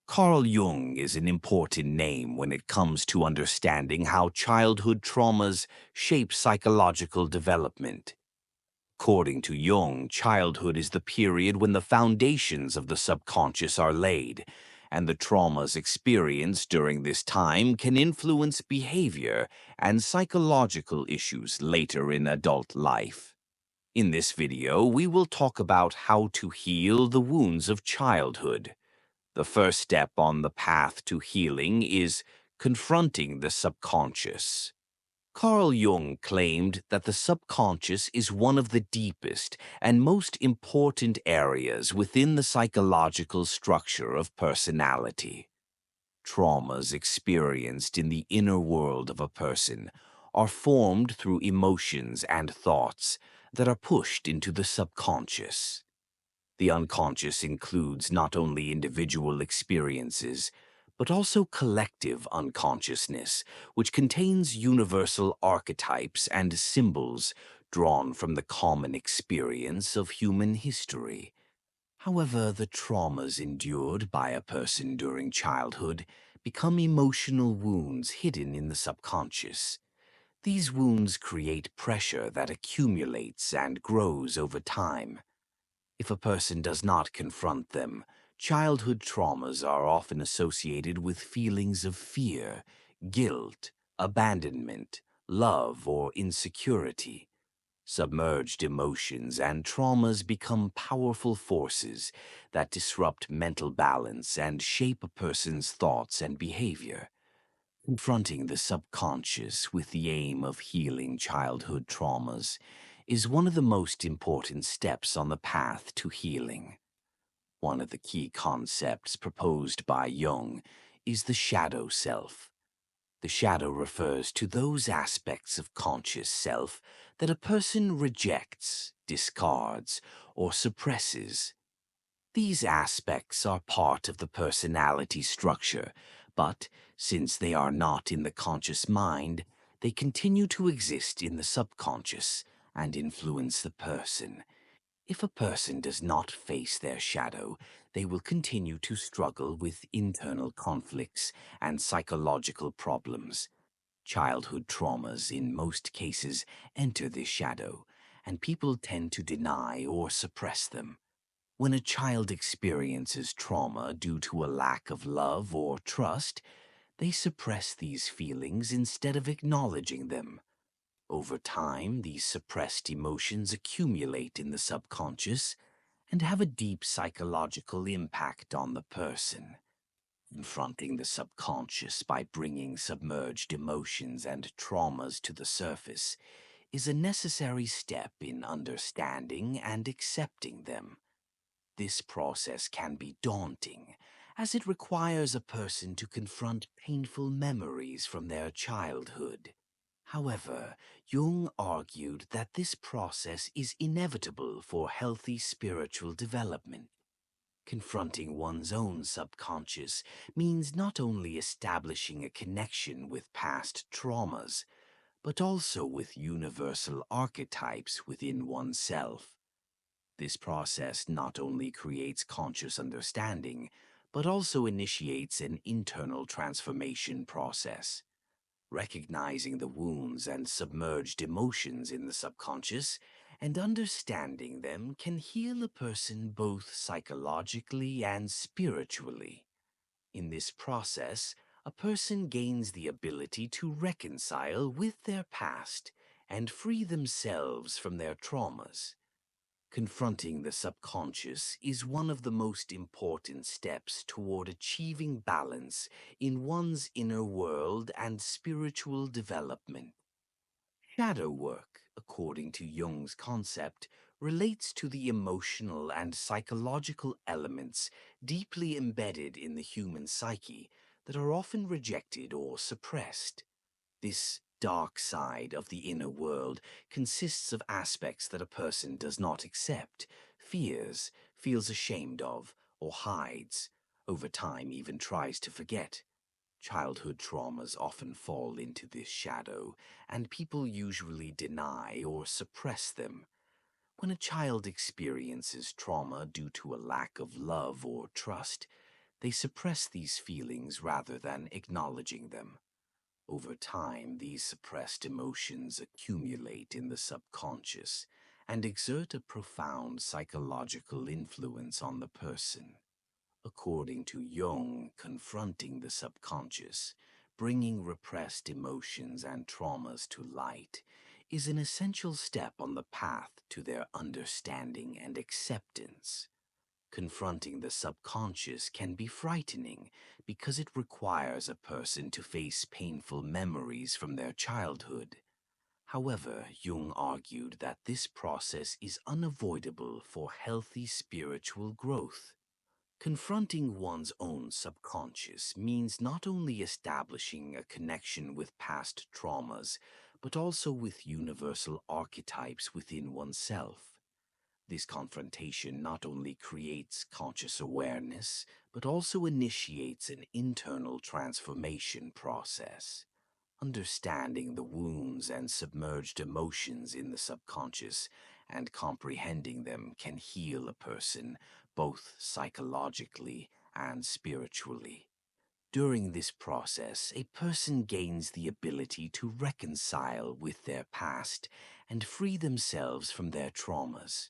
Carl Jung is an important name when it comes to understanding how childhood traumas shape psychological development. According to Jung, childhood is the period when the foundations of the subconscious are laid, and the traumas experienced during this time can influence behavior and psychological issues later in adult life. In this video, we will talk about how to heal the wounds of childhood. The first step on the path to healing is confronting the subconscious. Carl Jung claimed that the subconscious is one of the deepest and most important areas within the psychological structure of personality. Traumas experienced in the inner world of a person are formed through emotions and thoughts that are pushed into the subconscious. The unconscious includes not only individual experiences, but also collective unconsciousness, which contains universal archetypes and symbols drawn from the common experience of human history. However, the traumas endured by a person during childhood become emotional wounds hidden in the subconscious. These wounds create pressure that accumulates and grows over time. If a person does not confront them, childhood traumas are often associated with feelings of fear, guilt, abandonment, love, or insecurity. Submerged emotions and traumas become powerful forces that disrupt mental balance and shape a person's thoughts and behavior. Confronting the subconscious with the aim of healing childhood traumas is one of the most important steps on the path to healing. One of the key concepts proposed by Jung is the shadow self. The shadow refers to those aspects of conscious self that a person rejects, discards, or suppresses. These aspects are part of the personality structure, but since they are not in the conscious mind, they continue to exist in the subconscious and influence the person. If a person does not face their shadow, they will continue to struggle with internal conflicts and psychological problems. Childhood traumas, in most cases, enter this shadow, and people tend to deny or suppress them. When a child experiences trauma due to a lack of love or trust, they suppress these feelings instead of acknowledging them. Over time, these suppressed emotions accumulate in the subconscious and have a deep psychological impact on the person. Confronting the subconscious by bringing submerged emotions and traumas to the surface is a necessary step in understanding and accepting them. This process can be daunting, as it requires a person to confront painful memories from their childhood. However, Jung argued that this process is inevitable for healthy spiritual development. Confronting one's own subconscious means not only establishing a connection with past traumas, but also with universal archetypes within oneself. This process not only creates conscious understanding, but also initiates an internal transformation process. Recognizing the wounds and submerged emotions in the subconscious and understanding them can heal a person both psychologically and spiritually. In this process, a person gains the ability to reconcile with their past and free themselves from their traumas. Confronting the subconscious is one of the most important steps toward achieving balance in one's inner world and spiritual development. Shadow work, according to Jung's concept, relates to the emotional and psychological elements deeply embedded in the human psyche that are often rejected or suppressed. This dark side of the inner world consists of aspects that a person does not accept, fears, feels ashamed of, or hides, over time even tries to forget. Childhood traumas often fall into this shadow, and people usually deny or suppress them. When a child experiences trauma due to a lack of love or trust, They suppress these feelings rather than acknowledging them. Over time, these suppressed emotions accumulate in the subconscious and exert a profound psychological influence on the person. According to Jung, confronting the subconscious, bringing repressed emotions and traumas to light, is an essential step on the path to their understanding and acceptance. Confronting the subconscious can be frightening because it requires a person to face painful memories from their childhood. However, Jung argued that this process is unavoidable for healthy spiritual growth. Confronting one's own subconscious means not only establishing a connection with past traumas, but also with universal archetypes within oneself. This confrontation not only creates conscious awareness, but also initiates an internal transformation process. Understanding the wounds and submerged emotions in the subconscious and comprehending them can heal a person both psychologically and spiritually. During this process, a person gains the ability to reconcile with their past and free themselves from their traumas.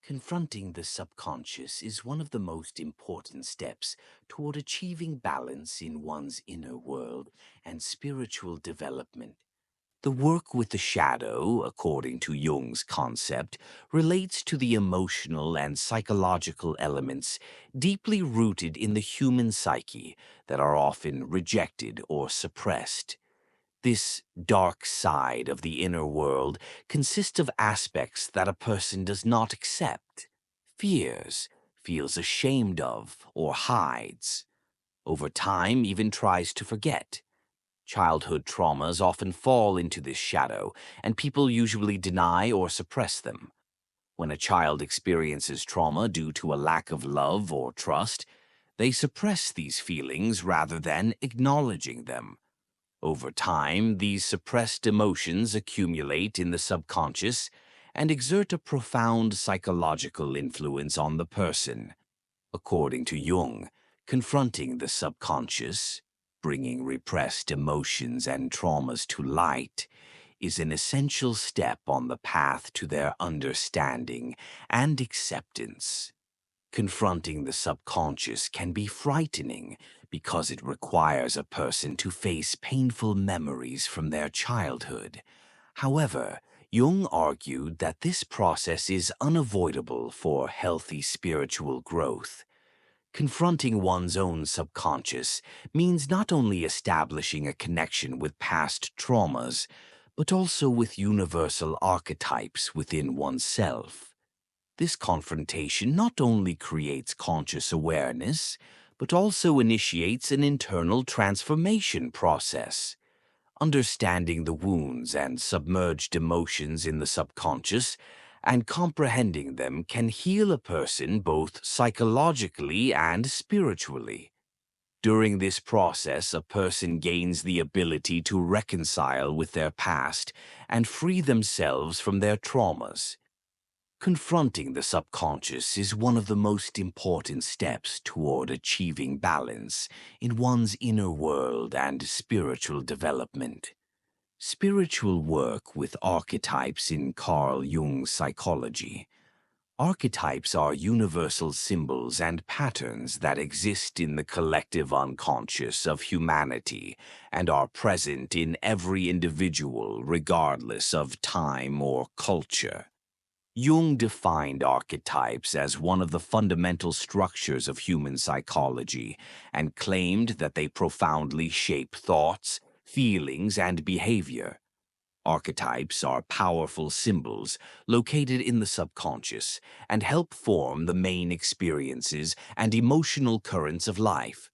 Confronting the subconscious is one of the most important steps toward achieving balance in one's inner world and spiritual development. The work with the shadow, according to Jung's concept, relates to the emotional and psychological elements deeply rooted in the human psyche that are often rejected or suppressed. This dark side of the inner world consists of aspects that a person does not accept, fears, feels ashamed of, or hides. Over time, even tries to forget. Childhood traumas often fall into this shadow, and people usually deny or suppress them. When a child experiences trauma due to a lack of love or trust, they suppress these feelings rather than acknowledging them. Over time, these suppressed emotions accumulate in the subconscious and exert a profound psychological influence on the person. According to Jung, confronting the subconscious, bringing repressed emotions and traumas to light, is an essential step on the path to their understanding and acceptance. Confronting the subconscious can be frightening because it requires a person to face painful memories from their childhood. However, Jung argued that this process is unavoidable for healthy spiritual growth. Confronting one's own subconscious means not only establishing a connection with past traumas, but also with universal archetypes within oneself. This confrontation not only creates conscious awareness, but also initiates an internal transformation process. Understanding the wounds and submerged emotions in the subconscious and comprehending them can heal a person both psychologically and spiritually. During this process, a person gains the ability to reconcile with their past and free themselves from their traumas. Confronting the subconscious is one of the most important steps toward achieving balance in one's inner world and spiritual development. Spiritual work with archetypes in Carl Jung's psychology. Archetypes are universal symbols and patterns that exist in the collective unconscious of humanity and are present in every individual regardless of time or culture. Jung defined archetypes as one of the fundamental structures of human psychology and claimed that they profoundly shape thoughts, feelings, and behavior. Archetypes are powerful symbols located in the subconscious and help form the main experiences and emotional currents of life.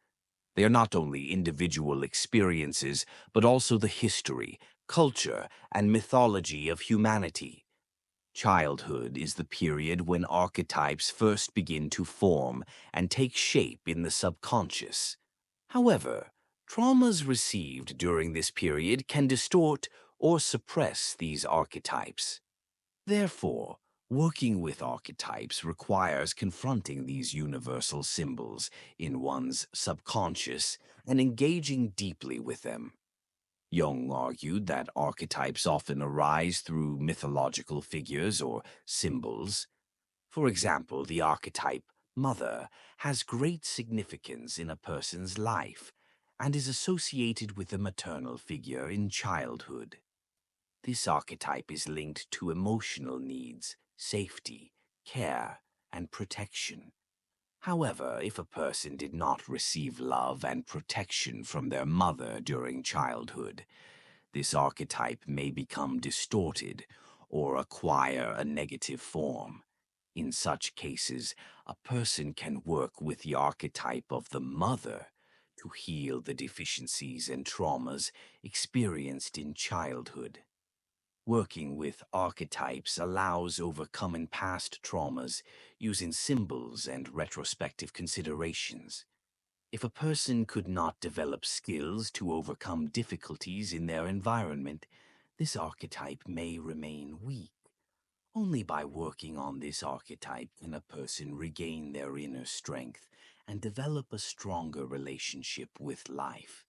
They are not only individual experiences, but also the history, culture, and mythology of humanity. Childhood is the period when archetypes first begin to form and take shape in the subconscious. However, traumas received during this period can distort or suppress these archetypes. Therefore, Working with archetypes requires confronting these universal symbols in one's subconscious and engaging deeply with them. Jung argued that archetypes often arise through mythological figures or symbols. For example, the archetype mother has great significance in a person's life and is associated with a maternal figure in childhood. This archetype is linked to emotional needs, safety, care, and protection. However, if a person did not receive love and protection from their mother during childhood, this archetype may become distorted or acquire a negative form. In such cases, a person can work with the archetype of the mother to heal the deficiencies and traumas experienced in childhood. Working with archetypes allows overcoming past traumas using symbols and retrospective considerations. If a person could not develop skills to overcome difficulties in their environment, this archetype may remain weak. Only by working on this archetype can a person regain their inner strength and develop a stronger relationship with life.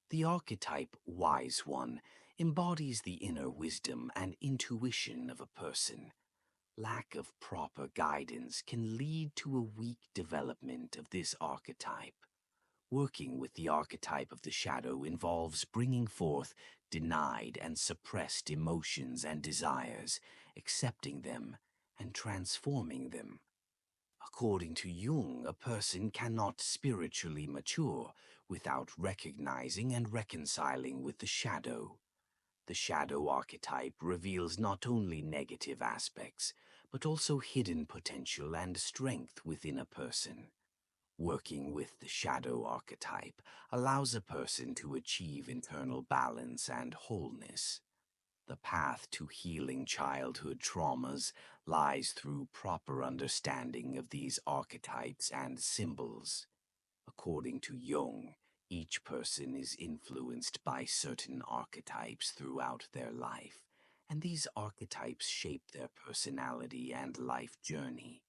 The archetype Wise One embodies the inner wisdom and intuition of a person. Lack of proper guidance can lead to a weak development of this archetype. Working with the archetype of the shadow involves bringing forth denied and suppressed emotions and desires, accepting them, and transforming them. According to Jung, a person cannot spiritually mature without recognizing and reconciling with the shadow. The shadow archetype reveals not only negative aspects, but also hidden potential and strength within a person. Working with the shadow archetype allows a person to achieve internal balance and wholeness. The path to healing childhood traumas lies through proper understanding of these archetypes and symbols. According to Jung, each person is influenced by certain archetypes throughout their life, and these archetypes shape their personality and life journey.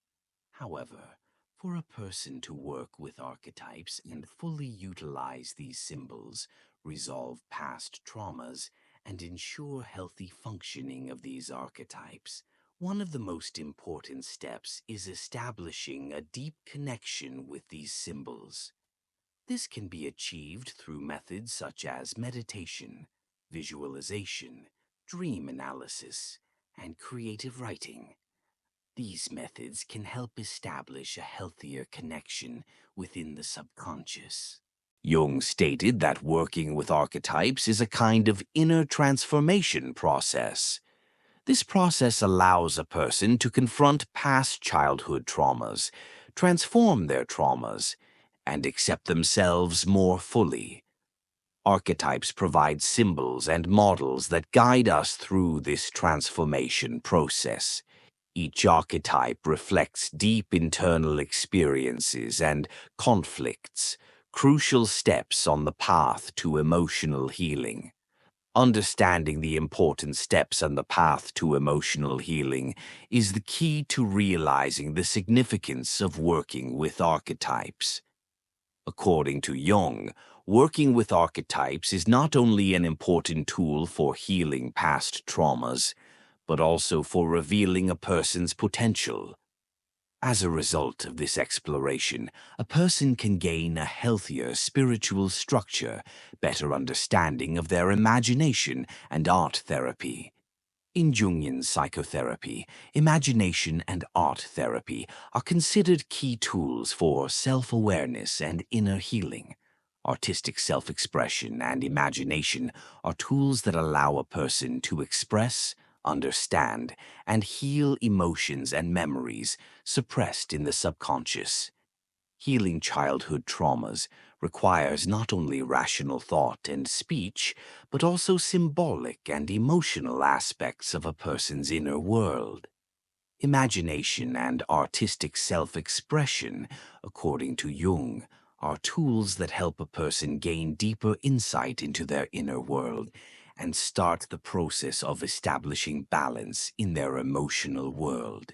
However, for a person to work with archetypes and fully utilize these symbols, resolve past traumas, and ensure healthy functioning of these archetypes, one of the most important steps is establishing a deep connection with these symbols. This can be achieved through methods such as meditation, visualization, dream analysis, and creative writing. These methods can help establish a healthier connection within the subconscious. Jung stated that working with archetypes is a kind of inner transformation process. This process allows a person to confront past childhood traumas, transform their traumas, and accept themselves more fully. Archetypes provide symbols and models that guide us through this transformation process. Each archetype reflects deep internal experiences and conflicts, crucial steps on the path to emotional healing. Understanding the important steps on the path to emotional healing is the key to realizing the significance of working with archetypes. According to Jung, working with archetypes is not only an important tool for healing past traumas, but also for revealing a person's potential. As a result of this exploration, a person can gain a healthier spiritual structure, better understanding of their imagination and art therapy. In Jungian psychotherapy, imagination and art therapy are considered key tools for self-awareness and inner healing. Artistic self-expression and imagination are tools that allow a person to express, understand, and heal emotions and memories suppressed in the subconscious. Healing childhood traumas requires not only rational thought and speech, but also symbolic and emotional aspects of a person's inner world. Imagination and artistic self-expression, according to Jung, are tools that help a person gain deeper insight into their inner world and start the process of establishing balance in their emotional world.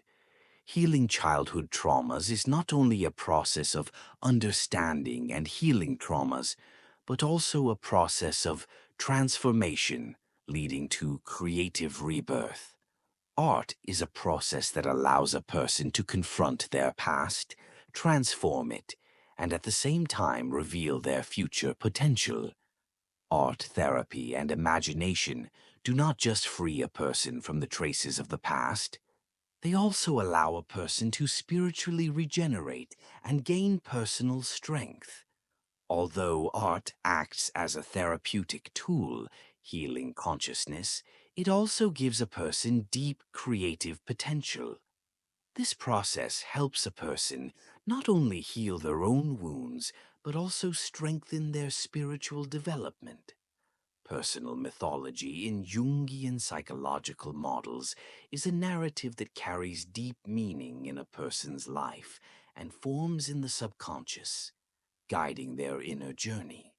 Healing childhood traumas is not only a process of understanding and healing traumas, but also a process of transformation leading to creative rebirth. Art is a process that allows a person to confront their past, transform it, and at the same time reveal their future potential. Art therapy and imagination do not just free a person from the traces of the past, they also allow a person to spiritually regenerate and gain personal strength. Although art acts as a therapeutic tool, healing consciousness, it also gives a person deep creative potential. This process helps a person not only heal their own wounds, but also strengthen their spiritual development. Personal mythology in Jungian psychological models is a narrative that carries deep meaning in a person's life and forms in the subconscious, guiding their inner journey.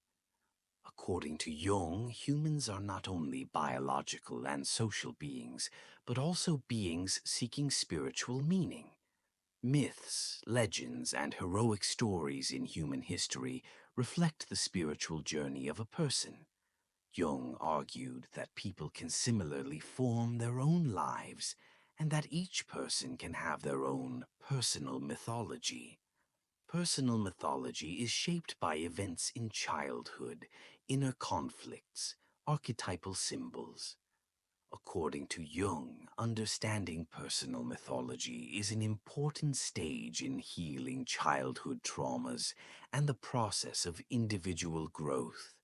According to Jung, humans are not only biological and social beings, but also beings seeking spiritual meaning. Myths, legends, and heroic stories in human history reflect the spiritual journey of a person. Jung argued that people can similarly form their own lives, and that each person can have their own personal mythology. Personal mythology is shaped by events in childhood, inner conflicts, archetypal symbols. According to Jung, understanding personal mythology is an important stage in healing childhood traumas and the process of individual growth.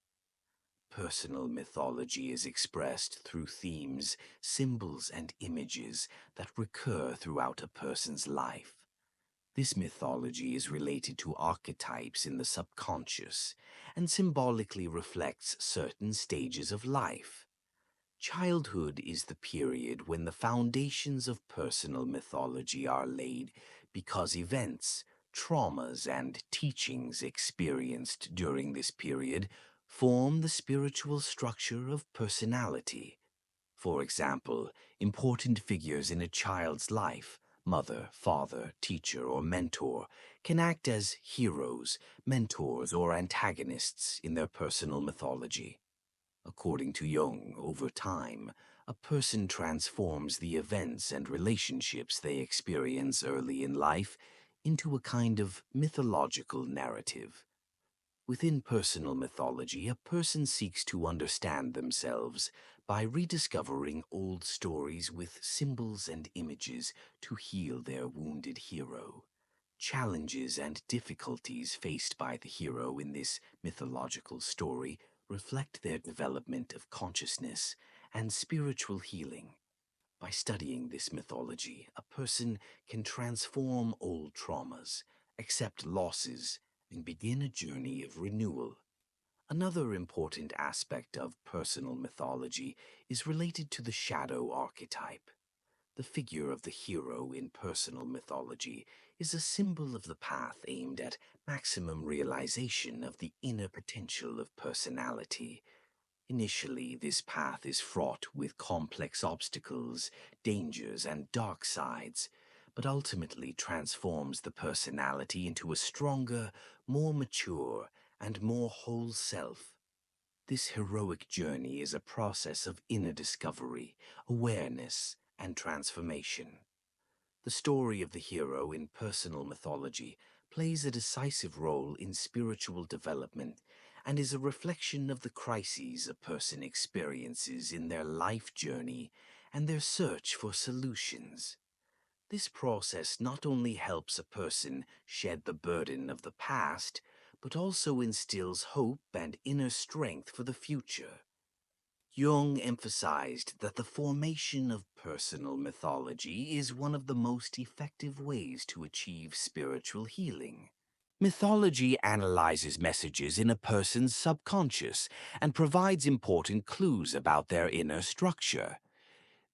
Personal mythology is expressed through themes, symbols, and images that recur throughout a person's life. This mythology is related to archetypes in the subconscious and symbolically reflects certain stages of life. Childhood is the period when the foundations of personal mythology are laid because events, traumas, and teachings experienced during this period form the spiritual structure of personality. For example, important figures in a child's life, mother, father, teacher, or mentor, can act as heroes, mentors, or antagonists in their personal mythology. According to Jung, over time, a person transforms the events and relationships they experience early in life into a kind of mythological narrative. Within personal mythology, a person seeks to understand themselves by rediscovering old stories with symbols and images to heal their wounded hero. Challenges and difficulties faced by the hero in this mythological story reflect their development of consciousness and spiritual healing. By studying this mythology, a person can transform old traumas, accept losses, and begin a journey of renewal. Another important aspect of personal mythology is related to the shadow archetype. The figure of the hero in personal mythology is a symbol of the path aimed at maximum realization of the inner potential of personality. Initially, this path is fraught with complex obstacles, dangers, and dark sides, but ultimately transforms the personality into a stronger, more mature, and more whole self. This heroic journey is a process of inner discovery, awareness, and transformation. The story of the hero in personal mythology plays a decisive role in spiritual development and is a reflection of the crises a person experiences in their life journey and their search for solutions. This process not only helps a person shed the burden of the past, but also instills hope and inner strength for the future. Jung emphasized that the formation of personal mythology is one of the most effective ways to achieve spiritual healing. Mythology analyzes messages in a person's subconscious and provides important clues about their inner structure.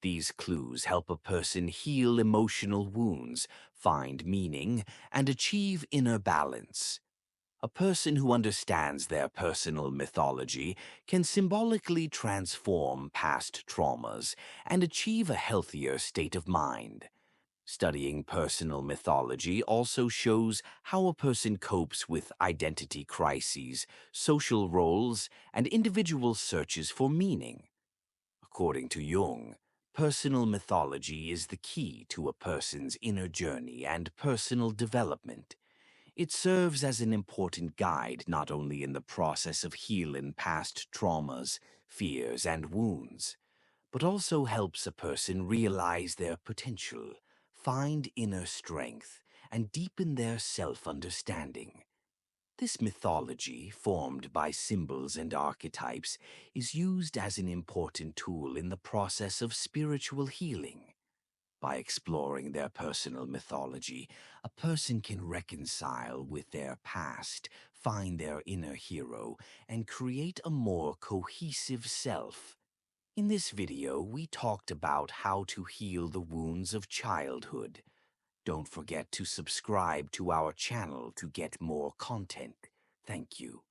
These clues help a person heal emotional wounds, find meaning, and achieve inner balance. A person who understands their personal mythology can symbolically transform past traumas and achieve a healthier state of mind. Studying personal mythology also shows how a person copes with identity crises, social roles, and individual searches for meaning. According to Jung, personal mythology is the key to a person's inner journey and personal development. It serves as an important guide not only in the process of healing past traumas, fears, and wounds, but also helps a person realize their potential, find inner strength, and deepen their self-understanding. This mythology, formed by symbols and archetypes, is used as an important tool in the process of spiritual healing. By exploring their personal mythology, a person can reconcile with their past, find their inner hero, and create a more cohesive self. In this video, we talked about how to heal the wounds of childhood. Don't forget to subscribe to our channel to get more content. Thank you.